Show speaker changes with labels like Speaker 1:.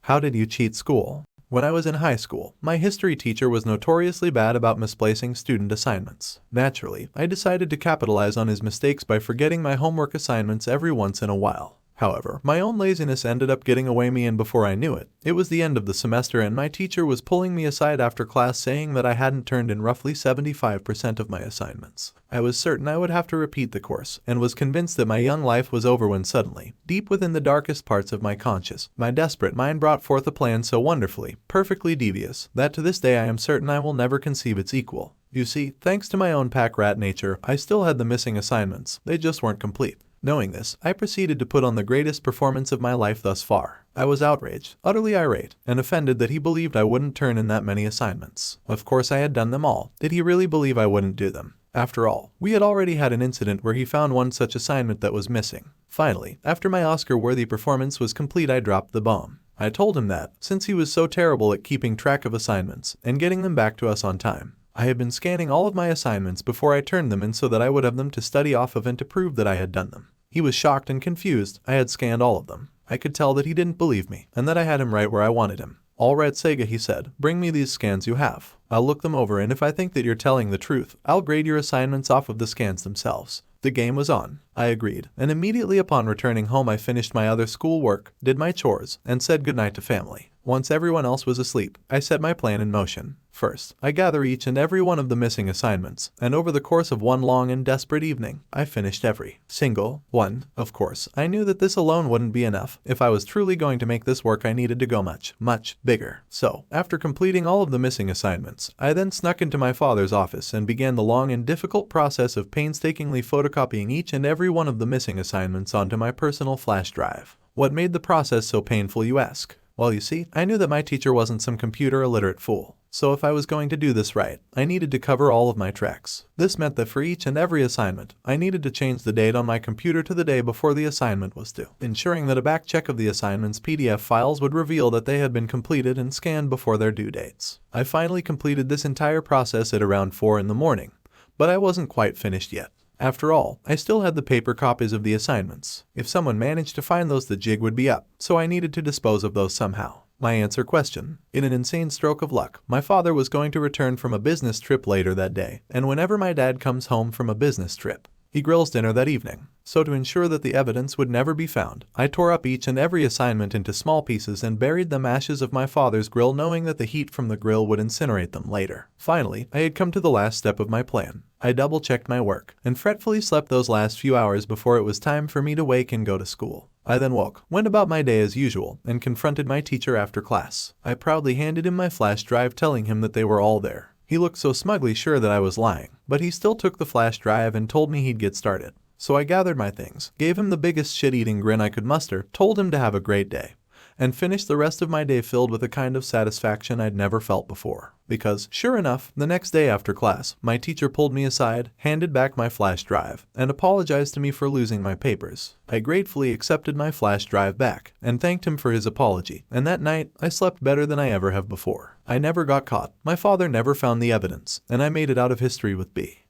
Speaker 1: How did you cheat school? When I was in high school, my history teacher was notoriously bad about misplacing student assignments. Naturally, I decided to capitalize on his mistakes by forgetting my homework assignments every once in a while. However, my own laziness ended up getting away me, and before I knew it, it was the end of the semester and my teacher was pulling me aside after class saying that I hadn't turned in roughly 75% of my assignments. I was certain I would have to repeat the course and was convinced that my young life was over when suddenly, deep within the darkest parts of my conscience, my desperate mind brought forth a plan so wonderfully, perfectly devious, that to this day I am certain I will never conceive its equal. You see, thanks to my own pack rat nature, I still had the missing assignments, they just weren't complete. Knowing this, I proceeded to put on the greatest performance of my life thus far. I was outraged, utterly irate, and offended that he believed I wouldn't turn in that many assignments. Of course I had done them all. Did he really believe I wouldn't do them? After all, we had already had an incident where he found one such assignment that was missing. Finally, after my Oscar-worthy performance was complete, I dropped the bomb. I told him that, since he was so terrible at keeping track of assignments and getting them back to us on time, I had been scanning all of my assignments before I turned them in so that I would have them to study off of and to prove that I had done them. He was shocked and confused. I had scanned all of them. I could tell that he didn't believe me, and that I had him right where I wanted him. "All right, Sega," he said, "bring me these scans you have. I'll look them over, and if I think that you're telling the truth, I'll grade your assignments off of the scans themselves." The game was on. I agreed, and immediately upon returning home I finished my other schoolwork, did my chores, and said goodnight to family. Once everyone else was asleep, I set my plan in motion. First, I gather each and every one of the missing assignments, and over the course of one long and desperate evening, I finished every single one. Of course, I knew that this alone wouldn't be enough. If I was truly going to make this work, I needed to go much, much bigger. So, after completing all of the missing assignments, I then snuck into my father's office and began the long and difficult process of painstakingly photocopying each and every one of the missing assignments onto my personal flash drive. What made the process so painful, you ask? Well, you see, I knew that my teacher wasn't some computer illiterate fool. So if I was going to do this right, I needed to cover all of my tracks. This meant that for each and every assignment, I needed to change the date on my computer to the day before the assignment was due, ensuring that a back check of the assignment's PDF files would reveal that they had been completed and scanned before their due dates. I finally completed this entire process at around 4 in the morning, but I wasn't quite finished yet. After all, I still had the paper copies of the assignments. If someone managed to find those, the jig would be up, so I needed to dispose of those somehow. My answer question. In an insane stroke of luck, my father was going to return from a business trip later that day, and whenever my dad comes home from a business trip, he grills dinner that evening. So to ensure that the evidence would never be found, I tore up each and every assignment into small pieces and buried the ashes of my father's grill, knowing that the heat from the grill would incinerate them later. Finally, I had come to the last step of my plan. I double-checked my work and fretfully slept those last few hours before it was time for me to wake and go to school. I then woke, went about my day as usual, and confronted my teacher after class. I proudly handed him my flash drive, telling him that they were all there. He looked so smugly sure that I was lying, but he still took the flash drive and told me he'd get started. So I gathered my things, gave him the biggest shit-eating grin I could muster, told him to have a great day, and finished the rest of my day filled with a kind of satisfaction I'd never felt before. Because, sure enough, the next day after class, my teacher pulled me aside, handed back my flash drive, and apologized to me for losing my papers. I gratefully accepted my flash drive back, and thanked him for his apology, and that night, I slept better than I ever have before. I never got caught, my father never found the evidence, and I made it out of history with B.